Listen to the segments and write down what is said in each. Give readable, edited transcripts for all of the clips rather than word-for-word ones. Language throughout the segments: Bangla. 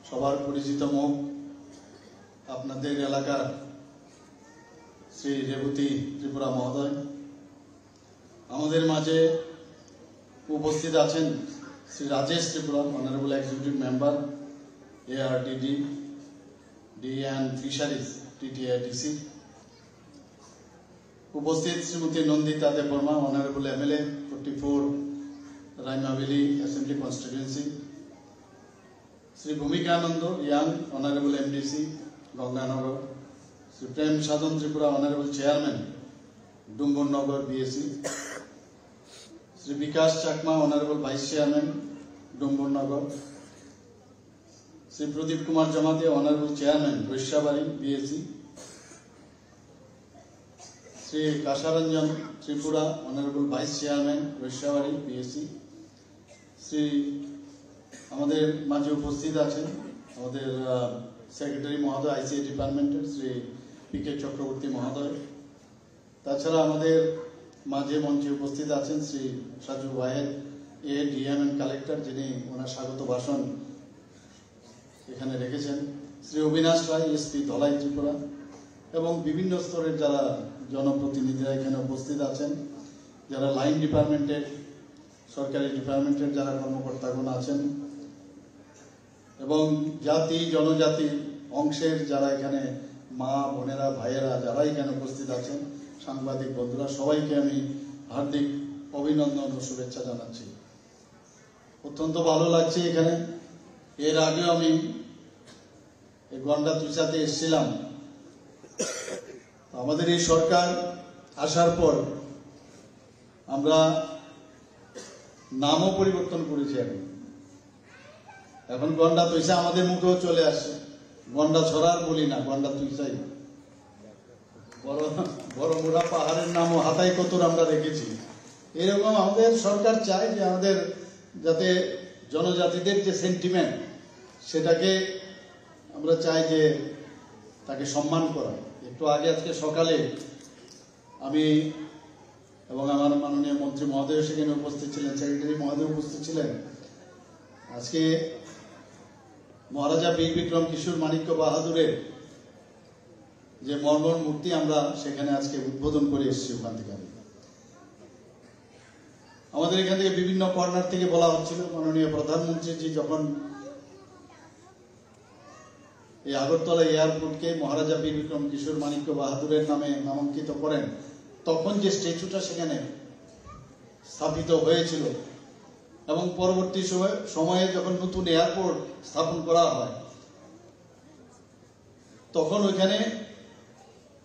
সবার পরিচিত মুখ আপনাদের এলাকার শ্রী রেবতী ত্রিপুরা মহোদয়, আমাদের মাঝে উপস্থিত আছেন Shri Rajesh Tripura, honourable executive member ARDD and fisheries TTITC, উপস্থিত Shrimati Nandita Debbarma, honourable MLA 44 Raima Valley assembly constituency, Shri Bhumikananda ইয়াং, honourable MDC Ganganagar, Shri Prem Sadhan Tripura, honourable chairman Dumburnagar BSc, Shri Bikash Chakma, honourable vice chairman Dumburnagar, Shri Pradip Kumar Jamatia, honourable chairman Baishyabari BSc, Shri Kasharanjan Tripura, honourable vice chairman Baishyabari BSc, Shri আমাদের মাঝে উপস্থিত আছেন আমাদের সেক্রেটারি মহোদয় ICA ডিপার্টমেন্টের শ্রী PK চক্রবর্তী মহোদয়। তাছাড়া আমাদের মাঝে মঞ্চে উপস্থিত আছেন Shri Saju Wahed ADM and collector, যিনি ওনার স্বাগত ভাষণ এখানে রেখেছেন, শ্রী অবিনাশ রায় SP ধলাই ত্রিপুরা, এবং বিভিন্ন স্তরের যারা জনপ্রতিনিধিরা এখানে উপস্থিত আছেন, যারা লাইন ডিপার্টমেন্টের সরকারি ডিপার্টমেন্টের যারা কর্মকর্তাগণ আছেন, এবং জাতি জনজাতি অংশের যারা এখানে মা বোনেরা ভাইয়েরা যারা এখানে উপস্থিত আছেন, সাংবাদিক বন্ধুরা, সবাইকে আমি হার্দিক অভিনন্দন ও শুভেচ্ছা জানাচ্ছি। অত্যন্ত ভালো লাগছে এখানে। এর আগেও আমি গন্ডা তুষাতে এসেছিলাম। আমাদের এই সরকার আসার পর আমরা নামও পরিবর্তন করেছি। এখন গন্ডা তুইসা আমাদের মুখেও চলে আসছে। গন্ডা ছড়ার বলি না, গন্ডা তুইসাই। বড় মোড়া পাহাড়ের নামও হাতাই কতর আমরা রেখেছি। এরকম আমাদের সরকার চায় যে আমাদের যাতে জনজাতিদের যে সেন্টিমেন্ট, সেটাকে আমরা চাই যে তাকে সম্মান করা। একটু আগে আজকে সকালে আমি এবং আমার মাননীয় মন্ত্রী মহোদয় সেখানে উপস্থিত ছিলেন, সেক্রেটারি মহোদয় উপস্থিত ছিলেন। আজকে মহারাজা বীর বিক্রম কিশোর মাণিক্য বাহাদুরের যে মর্মর মূর্তি আমরা সেখানে আজকে উদ্বোধন করে এসেছি। ওখান থেকে আমাদের এখান থেকে বিভিন্ন কর্নার থেকে বলা হচ্ছিল, মাননীয় প্রধানমন্ত্রীজি যখন এই আগরতলা এয়ারপোর্টকে মহারাজা বীর বিক্রম কিশোর মাণিক্য বাহাদুরের নামে নামাঙ্কিত করেন, তখন যে স্ট্যাচুটা সেখানে স্থাপিত হয়েছিল, এবং পরবর্তী সময়ে যখন নতুন এয়ারপোর্ট স্থাপন করা হয়, তখন ওইখানে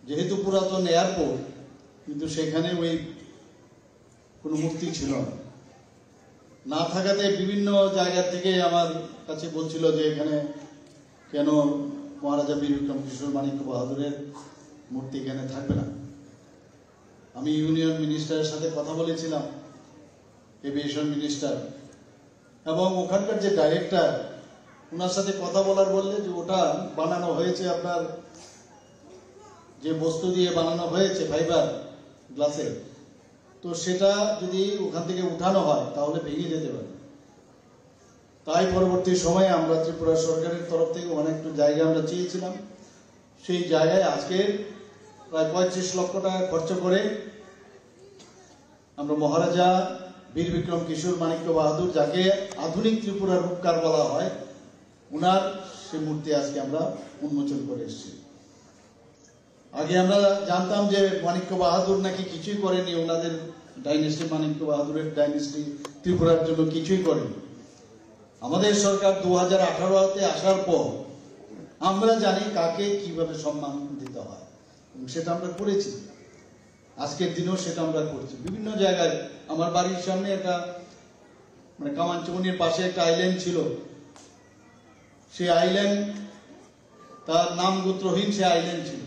যেহেতু পুরাতন এয়ারপোর্ট, কিন্তু সেখানে ওই কোনো মূর্তি ছিল না থাকাতে বিভিন্ন জায়গা থেকে আমার কাছে বলছিল যে এখানে কেন মহারাজা বীর বিক্রম কিশোর মাণিক্য বাহাদুরের মূর্তি এখানে থাকবে না। আমি ইউনিয়ন মিনিস্টারের সাথে কথা বলেছিলাম, এভিয়েশন মিনিস্টার, এবং ওখানকার যে ডাইরেক্টর, ওনার সাথে কথা বলার বললে যে ওটা বানানো হয়েছে আপনার যে বস্তু দিয়ে বানানো হয়েছে ফাইবার গ্লাসের, তো সেটা যদি ওখান থেকে উঠানো হয় তাহলে ভেঙে যেতে পারে। তাই পরবর্তী সময়ে আমরা ত্রিপুরা সরকারের তরফ থেকে অনেকটা জায়গা আমরা চেয়েছিলাম। সেই জায়গায় আজকে প্রায় 35 লক্ষ টাকা খরচ করে আমরা মহারাজা বীর বিক্রম কিশোর মাণিক্য বাহাদুর, যাকে আধুনিক ত্রিপুরার রূপকার বলা হয়, উনার সে মূর্তি আজকে আমরা উন্মোচন করে এসেছি। আগে আমরা জানতাম যে মাণিক্য বাহাদুর নাকি কিছুই করেনি, ওনাদের ডাইনেস্টি, মাণিক্য বাহাদুরের ডাইনেস্টি ত্রিপুরার জন্য কিছুই করেনি। আমাদের সরকার 2018-তে আসার পর আমরা জানি কাকে কিভাবে সম্মান দিতে হয়, এবং সেটা আমরা করেছি। আজকের দিনেও সেটা আমরা করছি বিভিন্ন জায়গায়। আমার বাড়ির সামনে একটা মানে কামানচমনির পাশে একটা আইল্যান্ড ছিল, সেই আইল্যান্ড তার নাম গোত্রহীন সে আইল্যান্ড ছিল।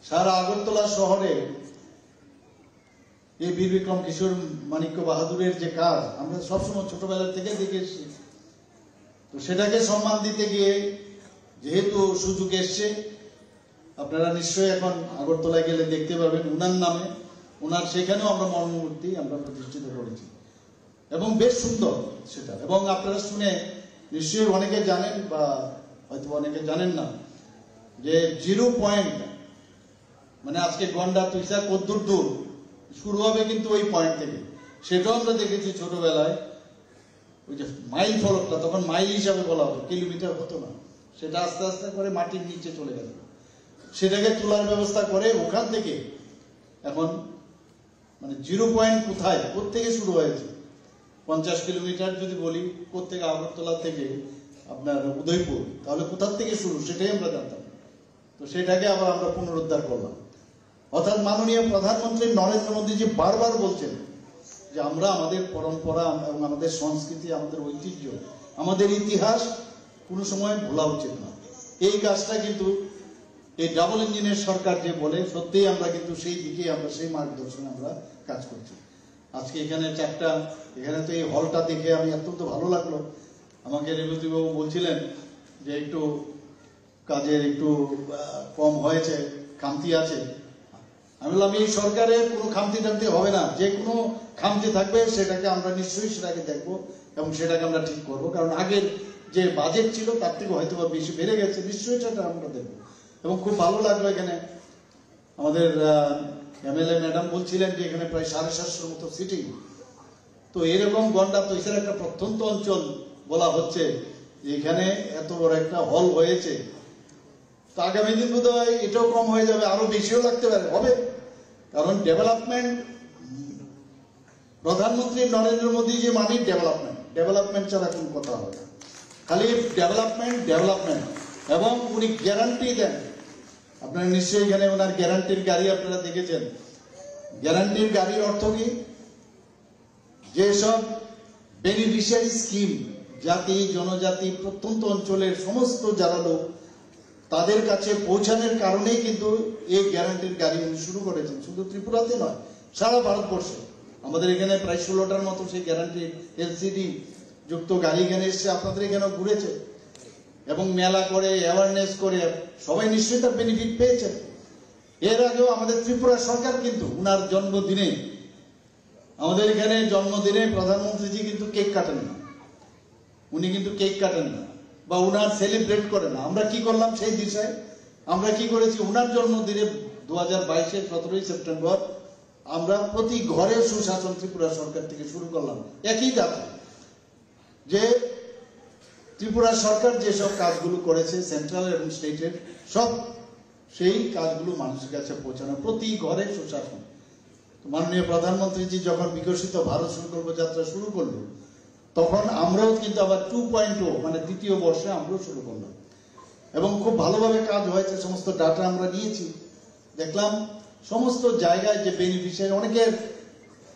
সারা আগরতলা শহরে এই বীর বিক্রম কিশোর মাণিক্য বাহাদুরের যে কাজ আমরা সবসময় ছোটবেলা থেকে দেখে এসেছি। তো সেটাকে সম্মান দিতে গিয়ে যেহেতু সুযোগ এসছে, আপনারা নিশ্চয়ই এখন আগরতলায় গেলে দেখতে পাবেন উনার নামে, ওনার সেখানেও আমরা মর্মমূর্তি আমরা প্রতিষ্ঠিত করেছি, এবং বেশ সুন্দর সেটা। এবং আপনারা শুনে নিশ্চয়ই অনেকে জানেন বা হয়তো অনেকে জানেন না যে 0 পয়েন্ট মানে আজকে গন্ডা তুইসা কদ্দুর দূর শুরু হবে কিন্তু ওই পয়েন্ট থেকে। সেটাও আমরা দেখেছি ছোটবেলায়, ওই যে মাইল ফলকটা তখন মাইল হিসাবে বলা হতো, কিলোমিটার হতো না, সেটা আস্তে আস্তে করে মাটির নিচে চলে গেল। সেটাকে তোলার ব্যবস্থা করে ওখান থেকে এখন মানে 0 পয়েন্ট কোথায় কোত্থেকে শুরু হয়েছে 50 কিলোমিটার যদি বলি, কোত্থেকে আগরতলা থেকে আপনার উদয়পুর, তাহলে কোথার থেকে শুরু সেটাই আমরা জানতাম। তো সেটাকে আবার আমরা পুনরুদ্ধার করলাম। অর্থাৎ মাননীয় প্রধানমন্ত্রী নরেন্দ্র মোদীজি বারবার বলছেন যে আমরা আমাদের পরম্পরা এবং আমাদের সংস্কৃতি, আমাদের ঐতিহ্য, আমাদের ইতিহাস কোনো সময় ভোলা উচিত না। এই কাজটা কিন্তু এই ডাবল ইঞ্জিনের সরকার যে বলে, সত্যিই আমরা কিন্তু সেই দিকে আমরা সেই মার্গদর্শনে আমরা কাজ করছি। আজকে এখানে চারটা, এখানে তো এই হলটা দেখে আমি অত্যন্ত ভালো লাগলো। আমাকে রেবতীবাবু বলছিলেন যে একটু কাজের একটু কম হয়েছে, খামতি আছে। আমি বললাম এই সরকারের কোনো খামতি টামতি হবে না, যে কোনো খামতি থাকবে সেটাকে আমরা নিশ্চয়ই সেটাকে দেখবো এবং সেটাকে আমরা ঠিক করবো। কারণ আগের যে বাজেট ছিল তার থেকে হয়তো বা বেশি বেড়ে গেছে, নিশ্চয়ই সেটা আমরা দেখবো। এবং খুব ভালো লাগলো এখানে আমাদের এমএলএ ম্যাডাম বলছিলেন যে এখানে প্রায় 750 মতো সিটিং। তো এরকম গন্ডা তৈসের একটা প্রত্যন্ত অঞ্চল বলা হচ্ছে, এখানে এত বড় একটা হল হয়েছে, তো আগামী দিন বোধ হয় এটাও কম হয়ে যাবে, আরো বেশিও লাগতে পারে, হবে। কারণ ডেভেলপমেন্ট, প্রধানমন্ত্রী নরেন্দ্র মোদী যে মানে ডেভেলপমেন্ট, ডেভেলপমেন্ট ছাড়া কোনো কথা হবে না, খালি ডেভেলপমেন্ট ডেভেলপমেন্ট। এবং উনি গ্যারান্টি দেন, আপনারা নিশ্চয়ই এখানে ওনার গ্যারান্টির গাড়ি আপনারা দেখেছেন। গ্যারান্টির গাড়ির অর্থ কি, যেসব বেনিফিশিয়ারি স্কিম জাতি জনজাতি প্রত্যন্ত অঞ্চলের সমস্ত যারা লোক তাদের কাছে পৌঁছানোর কারণেই কিন্তু এই গ্যারান্টির গাড়ি উনি শুরু করেছেন। শুধু ত্রিপুরাতে নয়, সারা ভারতবর্ষে আমাদের এখানে প্রায় 16টার মতো সেই গ্যারান্টির এলসিডি যুক্ত গাড়ি এখানে এসছে, আপনাদের এখানেও ঘুরেছে এবং মেলা করে অ্যাওয়ারনেস করে সবাই নিশ্চয়ই তার বেনিফিট পেয়েছেন। এর আগেও আমাদের ত্রিপুরা সরকার কিন্তু উনার জন্মদিনে, আমাদের এখানে জন্মদিনে প্রধানমন্ত্রীজি কিন্তু কেক কাটেন না, উনি কিন্তু কেক কাটেন না বা উনার সেলিব্রেট করে না। আমরা কি করলাম সেই দিশায়, আমরা কি করেছি, উনার জন্মদিনে 2022-এর 17ই সেপ্টেম্বর আমরা প্রতি ঘরে সুশাসন ত্রিপুরা সরকার থেকে শুরু করলাম। একই দাবি যে ত্রিপুরা সরকার যেসব কাজগুলো করেছে সেন্ট্রাল এবং স্টেটের, সব সেই কাজগুলো মানুষের কাছে পৌঁছানো, প্রতি ঘরে সুশাসন। মাননীয় প্রধানমন্ত্রীজি যখন বিকশিত ভারত সংকল্প যাত্রা শুরু করলো, তখন আমরাও কিন্তু আবার 2.0 মানে দ্বিতীয় বর্ষে আমরাও শুরু করলাম এবং খুব ভালোভাবে কাজ হয়েছে। সমস্ত ডাটা আমরা নিয়েছি, দেখলাম সমস্ত জায়গায় যে বেনিফিশিয়ারি, অনেকের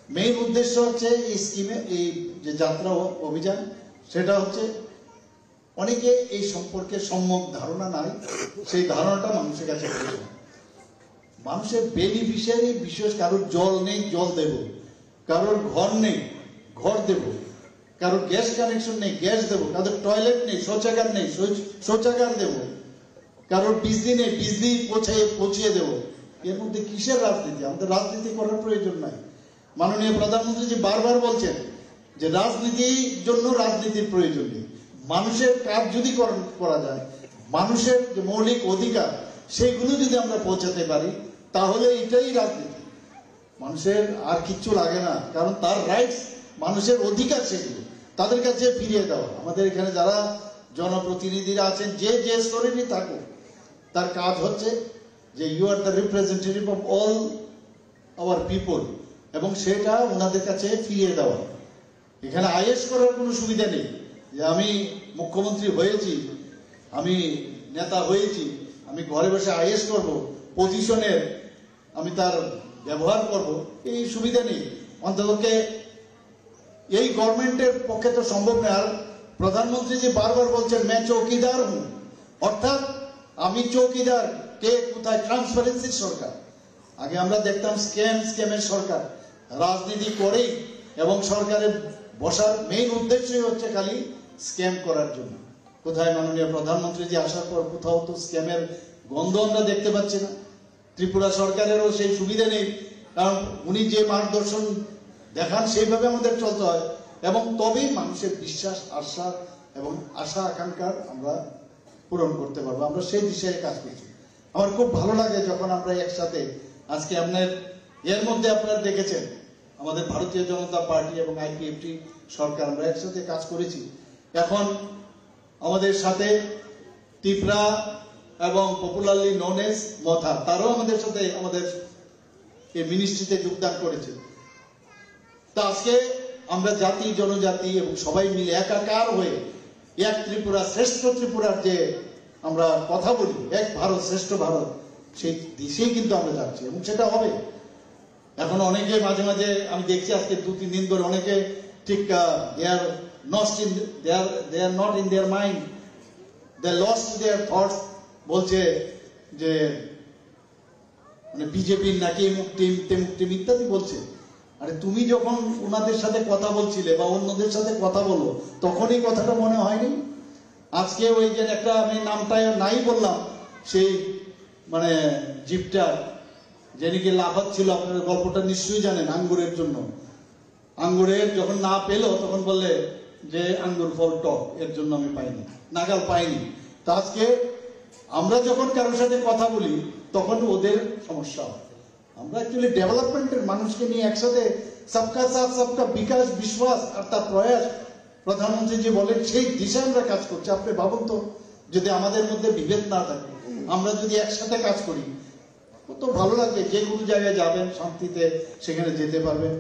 মেইন উদ্দেশ্য হচ্ছে এই স্কিমে, এই যে যাত্রা অভিযান, সেটা হচ্ছে অনেকে এই সম্পর্কে সম্যক ধারণা নাই, সেই ধারণাটা মানুষের কাছে পৌঁছে। মানুষের বেনিফিশিয়ারি বিশেষ, কারোর জল নেই জল দেব, কারোর ঘর নেই ঘর দেব, কারোর গ্যাস কানেকশন নেই গ্যাস দেব, কারোর টয়লেট নেই শৌচাগার নেই শৌচাগার দেব, কারোর বিজলি নেই বিজলি পৌঁছিয়ে দেব। এর মধ্যে কিসের রাজনীতি? আমাদের রাজনীতি করার প্রয়োজন নাই। মাননীয় প্রধানমন্ত্রী বারবার বলছেন যে রাজনীতির জন্য রাজনীতির প্রয়োজন নেই, মানুষের কাজ যদি করা যায়, মানুষের যে মৌলিক অধিকার সেগুলো যদি আমরা পৌঁছাতে পারি, তাহলে এটাই রাজনীতি। মানুষের আর কিচ্ছু লাগে না, কারণ তার রাইটস, মানুষের অধিকার সেগুলো তাদের কাছে ফিরিয়ে দেওয়া। আমাদের এখানে যারা জনপ্রতিনিধিরা আছেন, যে যে স্তরেরই থাকুক, তার কাজ হচ্ছে যে you are the representative of all our people, এবং সেটা ওনাদের কাছে ফিরিয়ে দেওয়া। এখানে আইএস করার কোনো সুবিধা নেই যে আমি মুখ্যমন্ত্রী হয়েছি, আমি নেতা হয়েছি, আমি ঘরে বসে আইএস করব, পজিশনের আমি তার ব্যবহার করব, এই সুবিধা নেই। অন্ততকে এই গভর্নমেন্টের পক্ষে তো সম্ভব নয়। আর প্রধানমন্ত্রী যে বারবার বলছেন मैं চৌকিদার হুঁ, অর্থাৎ আমি চৌকিদার, কে কোথায়, ট্রান্সপারেন্সির সরকার। আগে আমরা দেখতাম স্ক্যামের সরকার, রাজনীতি করেই এবং সরকারের বসার মেইন উদ্দেশ্যই হচ্ছে খালি স্ক্যাম করার জন্য। কোথায় মাননীয় প্রধানমন্ত্রী যে আসার পর কোথাও তো স্ক্যামের গন্ধ আমরা দেখতে পাচ্ছি না। ত্রিপুরা সরকারেরও সেই সুবিধা নেই, কারণ উনি যে মার্গদর্শন দেখান সেইভাবে আমাদের চলতে হয়, এবং তবেই মানুষের বিশ্বাস আশ্বাস এবং আশা আকাঙ্ক্ষার আমরা পূরণ করতে পারবো। আমরা সেই দিশায় কাজ করছি। আমার খুব ভালো লাগে যখন আমরা একসাথে আজকে আপনার এর মধ্যে আপনারা দেখেছেন আমাদের ভারতীয় জনতা পার্টি এবং আইপিএফটি সরকার আমরা একসাথে কাজ করেছি। এখন আমাদের সাথে ত্রিপুরা এবং পপুলারলি নন এজ মথা, তারাও আমাদের সাথে আমাদের এই মিনিস্ট্রিতে যোগদান করেছে। তা আজকে আমরা জাতি জনজাতি এবং সবাই মিলে একাকার হয়ে এক ত্রিপুরা শ্রেষ্ঠ ত্রিপুরার যে আমরা কথা বলি, এক ভারত শ্রেষ্ঠ ভারত, সেই দিশেই কিন্তু আমরা যাচ্ছি এবং সেটা হবে। এখন অনেকে মাঝে মাঝে আমি দেখছি আজকে 2-3 দিন ধরে অনেকে ঠিক they are not in their mind, they lost their thoughts, বলছে যে মানে বিজেপির নাকি এমুক টিম তেমুক টিম ইত্যাদি বলছে। আরে তুমি যখন ওনাদের সাথে কথা বলছিলে বা অন্যদের সাথে কথা বলো তখন এই কথাটা মনে হয়নি? আজকে ওই যে একটা আমি নামটা নাই বললাম, সেই মানে জিপটা যে নাকি লাফাচ্ছিল, আপনারা গল্পটা নিশ্চয়ই জানেন, আঙ্গুরের জন্য। আঙ্গুরের যখন না পেলো তখন বললে যে আঙ্গুর ফল টক, এর জন্য আমি পাইনি, নাগাল পাইনি। তা আজকে আমরা যখন কারোর সাথে কথা বলি তখন ওদের সমস্যা হয়। আমরা অ্যাকচুয়ালি ডেভেলপমেন্টের মানুষকে নিয়ে একসাথে সবকা সাথ সবকা বিকাশ বিশ্বাস আর তার প্রয়াস প্রধানমন্ত্রী যে বলেন সেই দিশায় আমরা কাজ করছি। আপনি ভাবুন তো, যদি আমাদের মধ্যে বিভেদ না থাকে, আমরা যদি একসাথে কাজ করি, কত ভালো লাগবে। যে কোনো জায়গায় যাবেন শান্তিতে সেখানে যেতে পারবেন,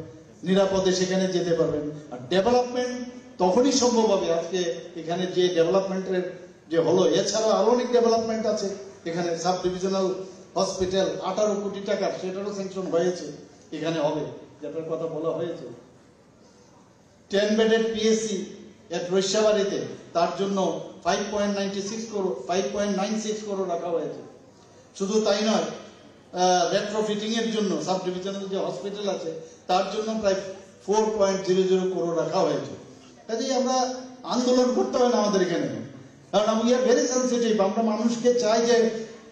নিরাপদে সেখানে যেতে পারবেন। আর ডেভেলপমেন্ট তখনই সম্ভব হবে। আজকে এখানে যে ডেভেলপমেন্টের যে হলো, এছাড়াও আরো অনেক ডেভেলপমেন্ট আছে। এখানে সাব ডিভিশনাল হসপিটাল 18 কোটি টাকা, সেটারও স্যাংশন হয়েছে, এখানে হবে, যেটার কথা বলা হয়েছে। 10 বেডেড পিএসসি এট রৈশাবাড়িতে, তার জন্য 5.96 করোড় রাখা হয়েছে। শুধু তাই নয়, রেট্রোফিটিং এর জন্য সাব ডিভিশনাল যে হসপিটাল আছে তার জন্য প্রায় 4.00 করোড় রাখা হয়েছে। কাজেই আমরা আন্দোলন করতে হয় না আমাদের এখানে, কারণ উই আর ভেরি সেন্সিটিভ। আমরা মানুষকে চাই যে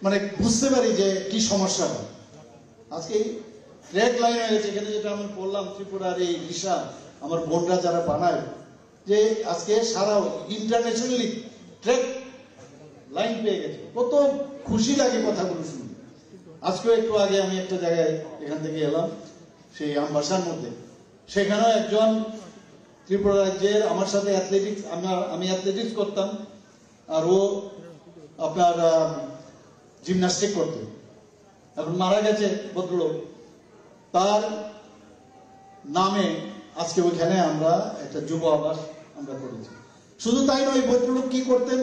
মানে বুঝতে পারি যে কি সমস্যা হয়। আজকে ট্র্যাক লাইন হয়ে গেছে এখানে, যেটা আমি বললাম ত্রিপুরার এই রিসা আমার বোনরা যারা বানায়, যে আজকে সারা ইন্টারন্যাশনালি ট্র্যাক লাইন পেয়ে গেছে। কত খুশি লাগে কথাগুলো শুনে। আজকেও একটু আগে আমি একটা জায়গায় এখান থেকে এলাম, সেই আমবাসার মধ্যে, সেখানেও একজন ত্রিপুরা রাজ্যের আমার সাথে অ্যাথলেটিক্স, আমি অ্যাথলেটিক্স করতাম আর ও আপনার জিমন্যাস্টিক করতে, এখন মারা গেছে ভদ্রলোক, তার নামে আজকে ওইখানে আমরা একটা যুব আবাস আমরা করেছি। শুধু তাই নয়, ভদ্রলোক কি করতেন,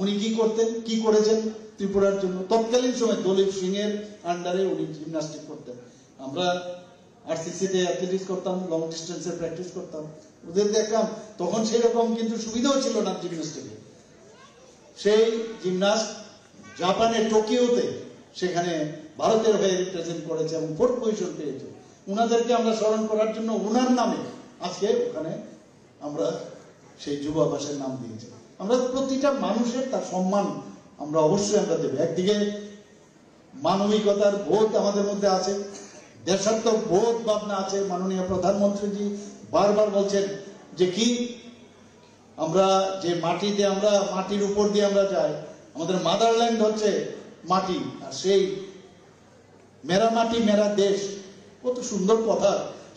উনি কি করতেন, কি করেছেন ত্রিপুরার জন্য। তৎকালীন সময় দলীপ সিং এর আন্ডারে উনি জিমন্যাস্টিক করতেন। আমরা আরসিসিতে অ্যাথলেটিক্স করতাম, লং ডিস্টেন্সের প্র্যাকটিস করতাম, ওদের দেখলাম। তখন সেই রকম কিন্তু সুবিধাও ছিল না জিমন্যাস্টিকে। সেই জিমনাস্ট জাপানের টোকিওতে সেখানে ভারতের হয়ে রিপ্রেজেন্ট করেছে এবং 4th পজিশন পেয়েছে। উনাদেরকে আমরা স্মরণ করার জন্য উনার নামে আজকে ওখানে আমরা সেই যুব আবাসের নাম দিয়েছি। আমরা প্রতিটা মানুষের তার সম্মান আমরা অবশ্যই আমরা দেব। একদিকে মানবিকতার বোধ আমাদের মধ্যে আছে, দেশাত্মক বোধ ভাবনা আছে। মাননীয় প্রধানমন্ত্রীজি বারবার বলছেন যে কি আমরা যে মাটিতে, আমরা মাটির উপর দিয়ে আমরা যাই, আমাদের মাদারল্যান্ড হচ্ছে মাটি, আর সেই মেরা মাটি মেরা দেশ, কত সুন্দর কথা।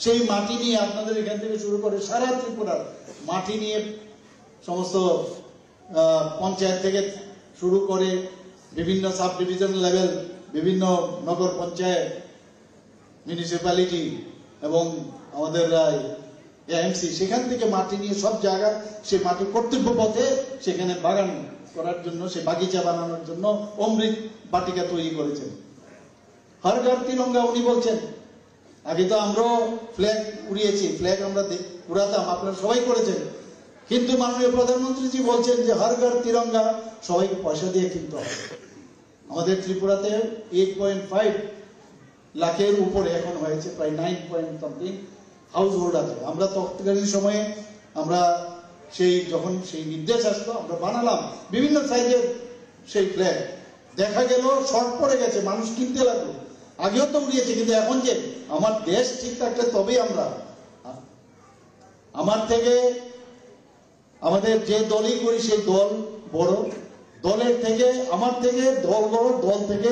সেই মাটি নিয়ে আপনাদের এখান থেকে শুরু করে সারা ত্রিপুরার মাটি নিয়ে সমস্ত পঞ্চায়েত থেকে শুরু করে বিভিন্ন সাব ডিভিশন লেভেল, বিভিন্ন নগর পঞ্চায়েত, মিউনিসিপ্যালিটি এবং আমাদের এএমসি, সেখান থেকে মাটি নিয়ে সব জায়গা সেই মাটি কর্তব্য পথে সেখানে বাগান করার জন্য, সে বাগিচা বানানোর জন্য অমৃত বাটিকা তৈরি করেছেন। হর ঘর তিরঙ্গা উনি বলছেন। আগে তো আমরাও ফ্ল্যাগ উড়িয়েছি, ফ্ল্যাগ আমরা উড়াতাম, আপনারা সবাই করেছেন, কিন্তু মাননীয় প্রধানমন্ত্রীজি বলছেন যে হর ঘর তিরঙ্গা সবাইকে পয়সা দিয়ে কিনতে হবে। আমাদের ত্রিপুরাতে 8.5 লাখের উপরে এখন হয়েছে, প্রায় 9.something হাউস হোল্ড আছে। আমরা তৎকালীন সময়ে আমরা সেই যখন সেই নির্দেশ আসলো আমরা বানালাম বিভিন্ন সাইজের সেই ফ্ল্যাগ। দেখা গেল শর্ট পড়ে গেছে, মানুষ কিনতে লাগলো। আগেও তো উড়িয়েছে, কিন্তু এখন যে আমার দেশ ঠিক থাকলে তবেই আমরা, আমার থেকে আমাদের যে দলই করি সেই দল বড়, দলের থেকে আমার থেকে দল বড়, দল থেকে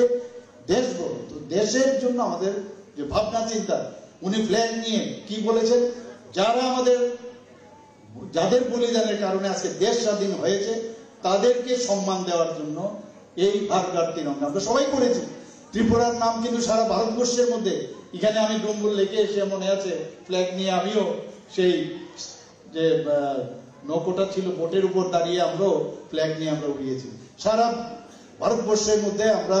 দেশ বড়। তো দেশের জন্য আমাদের যে ভাবনা চিন্তা, উনি ফ্ল্যাগ নিয়ে কি বলেছেন, যাদের বলিদানের কারণে আজকে দেশ স্বাধীন হয়েছে তাদেরকে সম্মান দেওয়ার জন্য এই ভারগার তিরঙ্গা আমরা সবাই করেছি। ত্রিপুরার নাম কিন্তু সারা ভারতবর্ষের মধ্যে, এখানে আমি ডুম্বুর লেকে এসে মনে আছে ফ্ল্যাগ নিয়ে আমিও সেই যে নৌকোটা ছিল বোটের উপর দাঁড়িয়ে আমরাও ফ্ল্যাগ নিয়ে আমরা উড়িয়েছি। সারা ভারতবর্ষের মধ্যে আমরা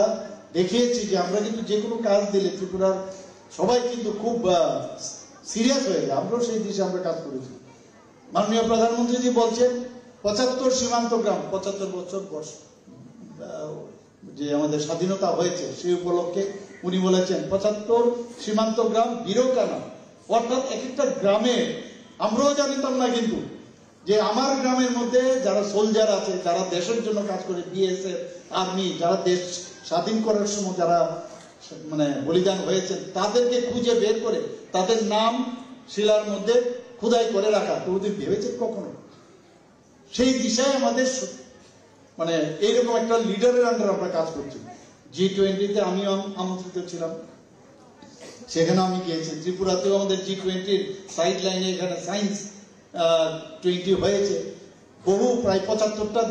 দেখিয়েছি যে আমরা কিন্তু যে কোনো কাজ দিলে ত্রিপুরার সবাই কিন্তু খুব সিরিয়াস হয়ে যায়। আমরাও সেই দিশে আমরা কাজ করেছি। মাননীয় প্রধানমন্ত্রীজি বলছেন 75 সীমান্ত গ্রাম, 75 বছর বয়স যে আমাদের স্বাধীনতা হয়েছে সেই উপলক্ষে উনি বলেছেন 75 সীমান্ত গ্রাম বীরকানা, অর্থাৎ এক একটা গ্রামে আমরাও জানিতাম না কিন্তু যে আমার গ্রামের মধ্যে যারা সোলজার আছে, যারা দেশের জন্য কাজ করে, বিএসএফ, আর্মি, যারা দেশ স্বাধীন করার সময় যারা বলিদান হয়েছে তাদেরকে খুঁজে বের করে তাদের নাম শিলার মধ্যে খোদাই করে রাখা। তো ওদের ভেবেছেন কখনো? সেই দিশায় আমাদের এইরকম একটা লিডারের আন্ডার আমরা কাজ করছি। G20-তে আমিও আমন্ত্রিত ছিলাম, সেখানে আমি গিয়েছি। ত্রিপুরাতেও আমাদের G20-র সাইড লাইনে এখানে সায়েন্স 20 হয়েছে। বহু প্রায় 75টা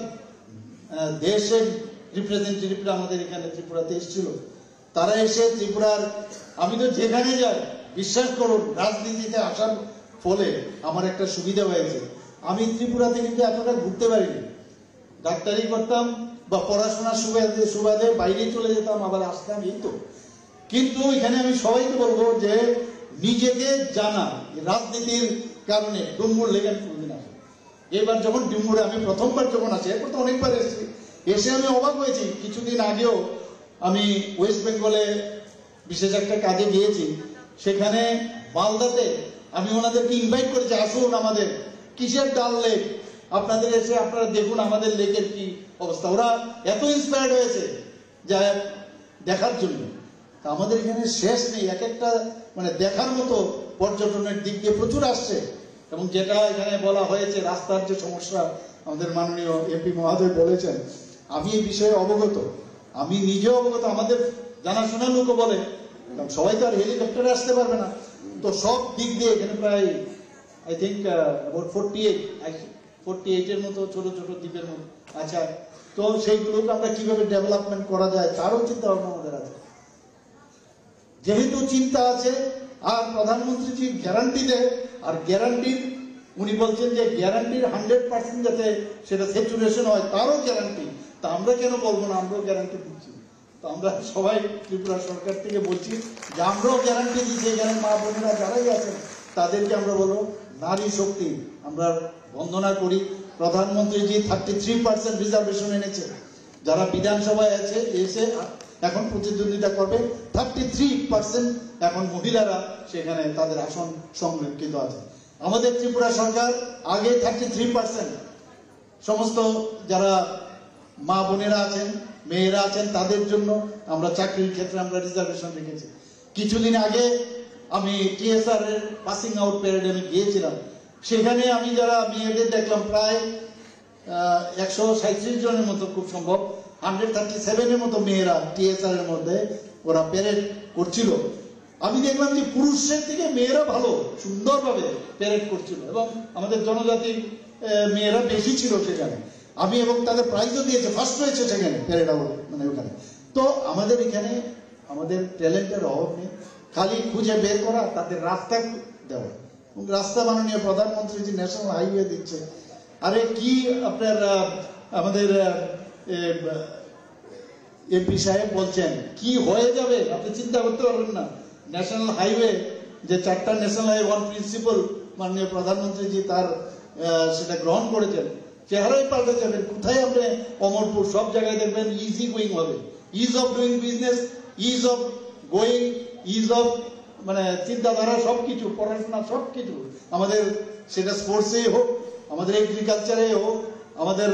দেশের রিপ্রেজেন্টেটিভরা আমাদের এখানে ত্রিপুরাতে এসেছিল। তারা এসে ত্রিপুরার, আমি তো যেখানে যাই বিশ্বাস করুন রাজনীতিতে আসার ফলে আমার একটা সুবিধা হয়েছে, আমি ত্রিপুরাতে কিন্তু এতটা ঘুরতে পারিনি। ডাক্তারি করতাম বা পড়াশোনার সুবাদে বাইরে চলে যেতাম, আবার আসতাম, এই তো। কিন্তু এখানে আমি সবাইকে বলবো যে নিজেকে জানা, রাজনীতির কারণে ডুম্বুর লেগে কোনদিন আসে। এবার যখন ডুম্বুরে আমি প্রথমবার যখন আসি, এরপর তো অনেকবার এসেছি, এসে আমি অবাক হয়েছি। কিছুদিন আগেও আমি ওয়েস্ট বেঙ্গলে বিশেষ একটা কাজে গিয়েছি, সেখানে মালদাতে আমি ওনাদেরকে ইনভাইট করেছি, আসুন আমাদের কিসের ডাল লেক, আপনাদের এসে আপনারা দেখুন আমাদের লেকের কি অবস্থা। ওরা এত ইন্সপায়ার্ড হয়েছে যা দেখার জন্য। আমাদের এখানে শেষ নেই, এক একটা দেখার মতো পর্যটনের দিক দিয়ে প্রচুর আসছে। এবং যেটা এখানে বলা হয়েছে রাস্তার যে সমস্যা, আমাদের মাননীয় এমপি মহোদয় বলেছেন, আমি এই বিষয়ে অবগত, আমি নিজেও অবগত। আমাদের জানাশোনা লোকও বলে, সবাই তো আর হেলিকপ্টারে আসতে পারবে না, তো সব দিক দিয়ে এখানে প্রায় আই থিঙ্ক অ্যাবাউট 48-এর মতো ছোট ছোট দ্বীপের মতো আচ্ছা। তো সেইগুলোকে আমরা কিভাবে ডেভেলপমেন্ট করা যায় তারও চিন্তা ভাবনা আমাদের আছে। যেহেতু চিন্তা আছে, আর প্রধানমন্ত্রীজি গ্যারান্টি দেয়, আর গ্যারান্টির উনি বলছেন যে গ্যারান্টির 100% যাতে সেটা স্যাচুরেশন হয় তারও গ্যারান্টি। তা আমরা কেন বলবো না, আমরাও গ্যারান্টি দিচ্ছি। তো আমরা সবাই ত্রিপুরা সরকার থেকে বলছি যে আমরাও গ্যারান্টি দিচ্ছি। এখানে মা বোনেরা যারাই আছেন তাদেরকে আমরা বলবো নারী শক্তি আমরা বন্দনা করি। প্রধানমন্ত্রীজি 33% রিজার্ভেশন এনেছে, যারা বিধানসভায় আছে এসে এখন প্রতিদ্বন্দ্বিতা করবে 33% এখন মহিলারা সেখানে তাদের আসন সংরক্ষিত আছে। আমাদের ত্রিপুরা সরকার আগে 33% সমস্ত যারা মা বোনেরা আছেন, মেয়েরা আছেন, তাদের জন্য আমরা চাকরির ক্ষেত্রে আমরা রিজার্ভেশন রেখেছি। কিছুদিন আগে আমি TSR এর পাসিং আউট প্যারেডে আমি গিয়েছিলাম, সেখানে আমি যারা মেয়েদের দেখলাম প্রায় 137 জনের মতো, খুব সম্ভব 137-এর মতো মেয়েরা TSR এর মধ্যে ওরা প্যারেড করছিল। আমি দেখলাম যে পুরুষের থেকে মেয়েরা ভালো সুন্দরভাবে প্যারেড করছিল, এবং আমাদের জনজাতি মেয়েরা বেশি ছিল সেখানে। আমি এবং তাদের প্রাইজও দিয়েছে, ফার্স্ট হয়েছে সেখানে প্যারেড ওখানে। তো আমাদের এখানে আমাদের ট্যালেন্টের অভাব নেই, খালি খুঁজে বের করা, তাদের রাস্তা দেওয়া। রাস্তা মাননীয় প্রধানমন্ত্রী ন্যাশনাল হাইওয়ে দিচ্ছে, আরে কি আপনার আমাদের এমপি সাহেব বলছেন কি হয়ে যাবে আপনি চিন্তা করতে পারবেন না। ন্যাশনাল হাইওয়ে যে 4টা ন্যাশনাল হাইওয়ে 1 প্রিন্সিপাল মাননীয় প্রধানমন্ত্রীজি তার সেটা গ্রহণ করেছেন, চেহারাই পাল্টে যাবেন। কোথায় আপনি অমরপুর সব জায়গায় দেখবেন ইজি গোয়িং হবে, is of doing business, is of going, is of চিন্তাধারা, সবকিছু, পড়াশোনা সবকিছু আমাদের, সেটা স্পোর্টসেই হোক, আমাদের এগ্রিকালচারে হোক, আমাদের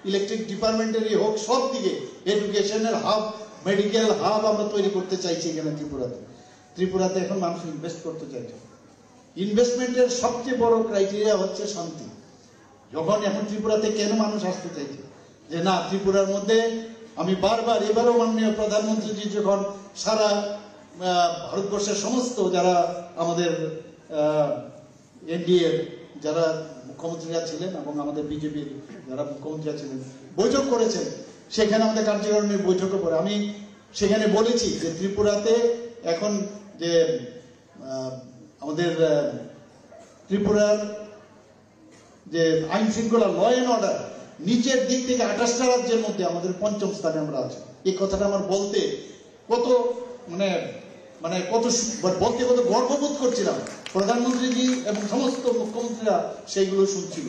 ইলেকট্রিক ডিপার্টমেন্টেরই হোক, সব দিকে এডুকেশনের হাব, মেডিকেল হাব আমরা তৈরি করতে চাইছি এখানে ত্রিপুরাতে। এখন মানুষ ইনভেস্ট করতে চাইছে। ইনভেস্টমেন্টের সবচেয়ে বড় ক্রাইটেরিয়া হচ্ছে শান্তি। যখন এখন ত্রিপুরাতে কেন মানুষ আসতে চাইছে যে না ত্রিপুরার মধ্যে আমি বারবার এবারও মাননীয় প্রধানমন্ত্রীজি যখন সারা ভারতবর্ষের সমস্ত যারা আমাদের এনডিএ যারা মুখ্যমন্ত্রীরা ছিলেন এবং আমাদের বিজেপির যারা মুখ্যমন্ত্রীরা ছিলেন বৈঠক করেছেন, সেখানে আমাদের কার্যকারিণীর বৈঠকে পরে আমি সেখানে বলেছি যে ত্রিপুরাতে এখন যে আমাদের ত্রিপুরার যে আইন শৃঙ্খলা ল অ্যান্ড অর্ডার নিচের দিক থেকে 28টা রাজ্যের মধ্যে আমাদের 5ম স্থানে আমরা আছি। এই কথাটা আমার বলতে কত বলতে কত গর্ববোধ করছিলাম। প্রধানমন্ত্রীজি এবং সমস্ত মুখ্যমন্ত্রীরা সেইগুলো শুনছিল।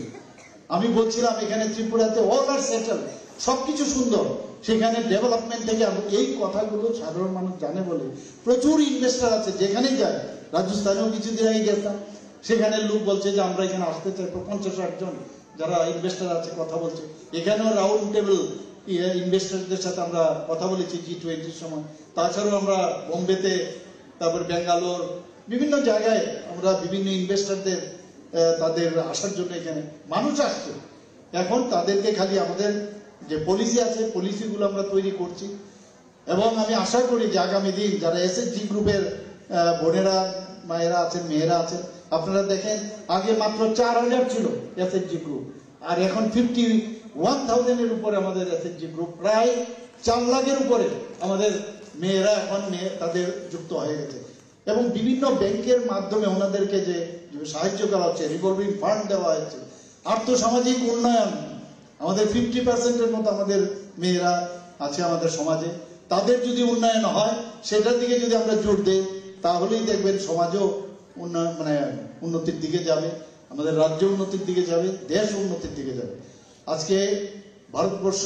আমি বলছিলাম এখানে ত্রিপুরাতে অল আর সেটেল, সবকিছু সুন্দর, সেখানে ডেভেলপমেন্ট থেকে এই কথাগুলো সাধারণ মানুষ জানে বলে প্রচুর ইনভেস্টার আছে। যেখানেই যায়, রাজস্থানেও কিছুদিন আগে গেতাম, সেখানে লোক বলছে যে আমরা এখানে আসতে চাই, 50-60 জন যারা ইনভেস্টার আছে কথা বলছে। এখানেও রাউন্ড টেবিল ইনভেস্টারদের সাথে আমরা কথা বলেছি G20 সময়। তাছাড়াও আমরা বোম্বেতে, তারপর ব্যাঙ্গালোর, বিভিন্ন জায়গায় আমরা বিভিন্ন ইনভেস্টারদের তাদের আসার জন্য এখানে মানুষ আসছে। এখন তাদেরকে খালি আমাদের যে পলিসি আছে পলিসিগুলো আমরা তৈরি করছি এবং আমি আশা করি যে আগামী দিন যারা SHG গ্রুপের বোনেরা, মায়েরা আছেন, মেয়েরা আছেন, আপনারা দেখেন আগে মাত্র 4000 ছিল SHG গ্রুপ, আর এখন 51,000-এর উপরে আমাদের SHG গ্রুপ, প্রায় 4 লাখের উপরে আমাদের মেয়েরা এখন তাদের যুক্ত হয়ে গেছে। এবং বিভিন্ন ব্যাংকের মাধ্যমে ওনাদেরকে যে সাহায্য করা হচ্ছে, রিভলভিং ফান্ড দেওয়া হচ্ছে, আর্থসামাজিক উন্নয়ন, আমাদের 50%-এর মতো আমাদের মেয়েরা আছে আমাদের সমাজে, তাদের যদি উন্নয়ন হয় সেটার দিকে যদি আমরা জোর দিই তাহলেই দেখবেন সমাজও উন্নয়ন উন্নতির দিকে যাবে, আমাদের রাজ্য উন্নতির দিকে যাবে, দেশ উন্নতির দিকে যাবে। আজকে ভারতবর্ষ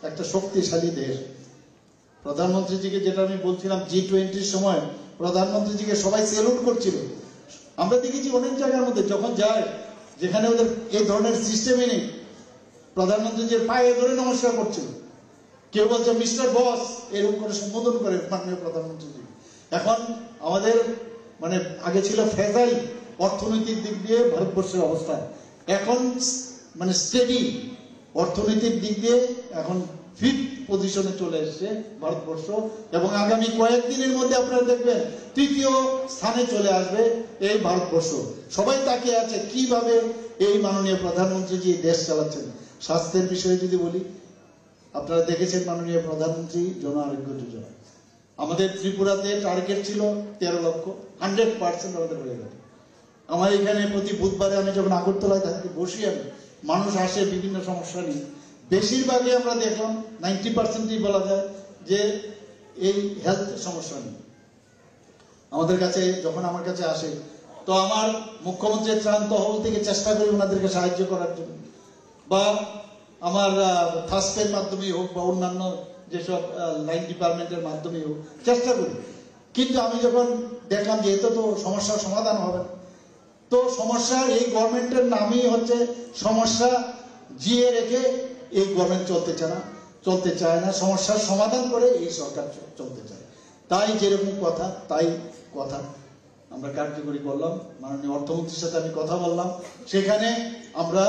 একটা শক্তিশালী দেশ। প্রধানমন্ত্রীজিকে যেটা আমি বলছিলাম, G20-র সময় প্রধানমন্ত্রীজিকে সবাই সেলুট করছিল। আমরা দেখেছি অনেক জায়গার মধ্যে যখন যায়, যেখানে ওদের এই ধরনের সিস্টেমই নেই, প্রধানমন্ত্রীজির পায়ে ধরে নমস্কার করছিল। কেউ বলছে মিস্টার বস, এরকম করে সম্বোধন করে মাননীয় প্রধানমন্ত্রীজি। এখন আমাদের আগে ছিল ফ্রেজাইল অর্থনৈতিক দিক দিয়ে ভারতবর্ষের অবস্থা, এখন স্টেডি অর্থনৈতিক দিক দিয়ে এখন ফিট পজিশনে চলে এসছে ভারতবর্ষ। এবং আগামী কয়েকদিনের মধ্যে আপনারা দেখবেন 3য় স্থানে চলে আসবে এই ভারতবর্ষ। সবাই তাকিয়ে আছে কিভাবে এই মাননীয় প্রধানমন্ত্রীজি দেশ চালাচ্ছেন। স্বাস্থ্যের বিষয়ে যদি বলি, আপনারা দেখেছেন মাননীয় প্রধানমন্ত্রী জন আরোগ্য যোজনা, আমাদের ত্রিপুরাতে টার্গেট ছিল 13 লক্ষ, 100% আমাদের হয়ে গেল। আমার এখানে প্রতি বুধবারে আমি যখন আগরতলায় থাকি, বসি আমি, মানুষ আসে বিভিন্ন সমস্যা নিয়ে, বেশিরভাগই আমরা দেখলাম 90%-ই বলা যায় যে এই হেলথ সমস্যা নিয়ে আমাদের কাছে যখন আমার কাছে আসে, তো আমার মুখ্যমন্ত্রীর ত্রাণ তহবিল থেকে চেষ্টা করি ওনাদেরকে সাহায্য করার জন্য, বা আমার থাসপের মাধ্যমেই হোক বা অন্যান্য যেসব লাইন ডিপার্টমেন্টের মাধ্যমেই হোক চেষ্টা করি। কিন্তু আমি যখন দেখলাম যে এতে তো সমস্যার সমাধান হবে না, তো সমস্যা এই গভর্নমেন্টের নামই হচ্ছে সমস্যা জিয়ে রেখে এই গভর্নমেন্ট চলতে চায় না, সমস্যার সমাধান করে এই সরকার চলতে চায়। তাই যেরকম কথা তাই কথা আমরা কার্যকরী করলাম। মাননীয় অর্থমন্ত্রীর সাথে আমি কথা বললাম, সেখানে আমরা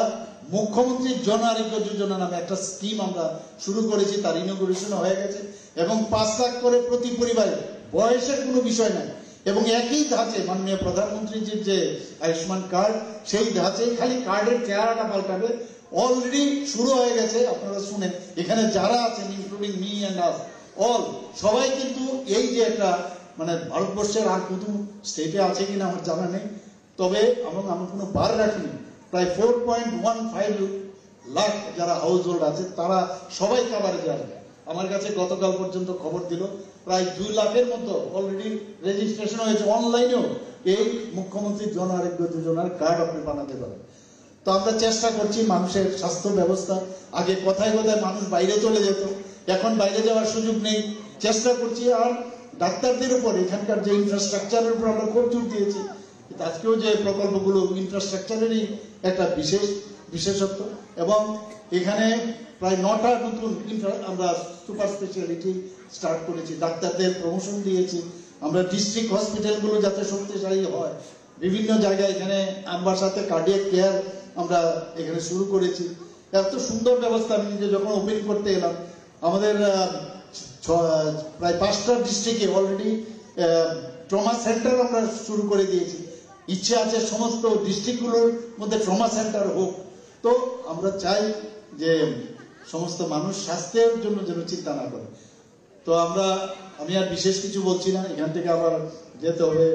মুখ্যমন্ত্রীর জন আরোগ্য যোজনা নামে একটা স্কিম আমরা শুরু করেছি, তার ইনোগ্রেশন হয়ে গেছে এবং 5 লাখ করে প্রতি পরিবারে, বয়সের কোনো বিষয় নাই। এবং একই ধাঁচে মাননীয় প্রধানমন্ত্রীজির যে আয়ুষ্মান কার্ড, সেই ধাঁচে খালি কার্ডের চেহারাটা পাল্টাবে। অলরেডি শুরু হয়ে গেছে, আপনারা শুনেন, এখানে যারা আছেন including me and us all, সবাই কিন্তু এই যে একটা ভারতবর্ষের আর কোনো স্টেটে আছে কিনা আমার জানা নেই, তবে আমি কোনো বার রাখিনি, প্রায় 4.15 লাখ যারা হাউস হোল্ড আছে তারা সবাই কাভারেজে আসবে। আমার কাছে গতকাল পর্যন্ত খবর দিল প্রায় 2 লাখের মতো অলরেডি রেজিস্ট্রেশন হয়েছে অনলাইনেও। এই মুখ্যমন্ত্রী জন আরোগ্য যোজনার কার্ড আপনি বানাতে পারেন। তো আমরা চেষ্টা করছি মানুষের স্বাস্থ্য ব্যবস্থা, আগে কথায় কথায় মানুষ বাইরে চলে যেত, এখন বাইরে যাওয়ার সুযোগ নেই, চেষ্টা করছি। আর ডাক্তারদের উপর এখানকার যে ইনফ্রাস্ট্রাকচারের উপর আমরা খুব জোর দিয়েছি, আজকেও যে প্রকল্পগুলো ইনফ্রাস্ট্রাকচারেরই একটা বিশেষত্ব। এবং এখানে প্রায় 9টা নতুন আমরা সুপার স্পেশালিটি স্টার্ট করেছি, ডাক্তারদের প্রমোশন দিয়েছি। আমরা ডিস্ট্রিক্ট হসপিটালগুলো যাতে শক্তিশালী হয়, বিভিন্ন জায়গায় এখানে আমার সাথে কার্ডিয়াক কেয়ার আমরা এখানে শুরু করেছি। এত সুন্দর ব্যবস্থা, আমি নিজে যখন ওপেন করতে এলাম, আমাদের প্রায় 5টা ডিস্ট্রিক্টে অলরেডি ট্রমা সেন্টার আমরা শুরু করে দিয়েছি। ইচ্ছে আছে সমস্ত ডিস্ট্রিক্টগুলোর মধ্যে ট্রমা সেন্টার হোক। তো আমরা চাই যে সমস্ত মানুষ স্বাস্থ্যের জন্য যেন চিন্তা না করে। তো আমি আর বিশেষ কিছু বলছি না। এখান থেকে আবার যেতে হবে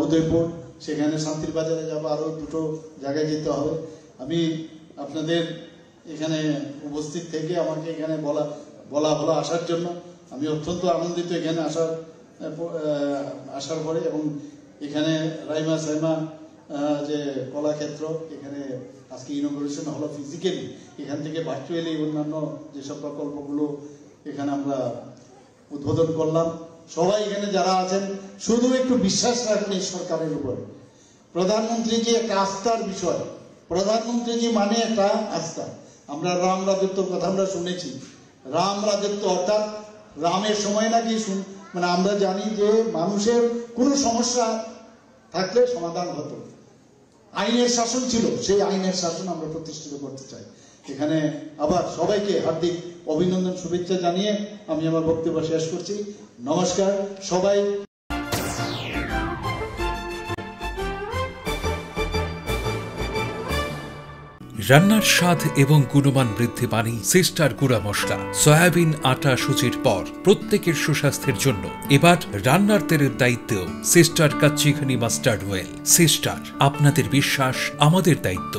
উদয়পুর, সেখানে শান্তির বাজারে যাবো, আরো 2টো জায়গায় যেতে হবে। আমি আপনাদের এখানে উপস্থিত থেকে আমাকে এখানে বলা হলো আসার জন্য আমি অত্যন্ত আনন্দিত এখানে আসার পরে। এবং এখানে রাইমা সাইমা যে কলাক্ষেত্র, এখানে আজকে ইনোগ্রেশন হলো ফিজিক্যালি, এখান থেকে ভার্চুয়ালি অন্যান্য যেসব প্রকল্পগুলো এখানে আমরা উদ্বোধন করলাম। সবাই এখানে যারা আছেন শুধু একটু বিশ্বাস রাখুন এই সরকারের উপরে। প্রধানমন্ত্রীজি একটা আস্থার বিষয়, প্রধানমন্ত্রীজি মানে একটা আস্থা। আমরা রাম রাজত্বর কথা আমরা শুনেছি, রাম রাজত্ব অর্থাৎ রামের সময় নাকি মানে আমরা জানি যে মানুষের কোনো সমস্যা থাকলে সমাধান হতো, আইনের শাসন ছিল, সেই আইনের শাসন আমরা প্রতিষ্ঠিত করতে চাই। এখানে আবার সবাইকে হার্দিক অভিনন্দন শুভেচ্ছা জানিয়ে আমি আমার বক্তব্য শেষ করছি। নমস্কার সবাই। রান্নার স্বাদ এবং গুণমান বৃদ্ধি মানেই সিস্টার গুঁড়া মশলা। সয়াবিন আটা সুজির পর প্রত্যেকের সুস্বাস্থ্যের জন্য এবার রান্নার তেলের দায়িত্বেও sister kachi ghani mustard oil. Sister, আপনাদের বিশ্বাস আমাদের দায়িত্ব।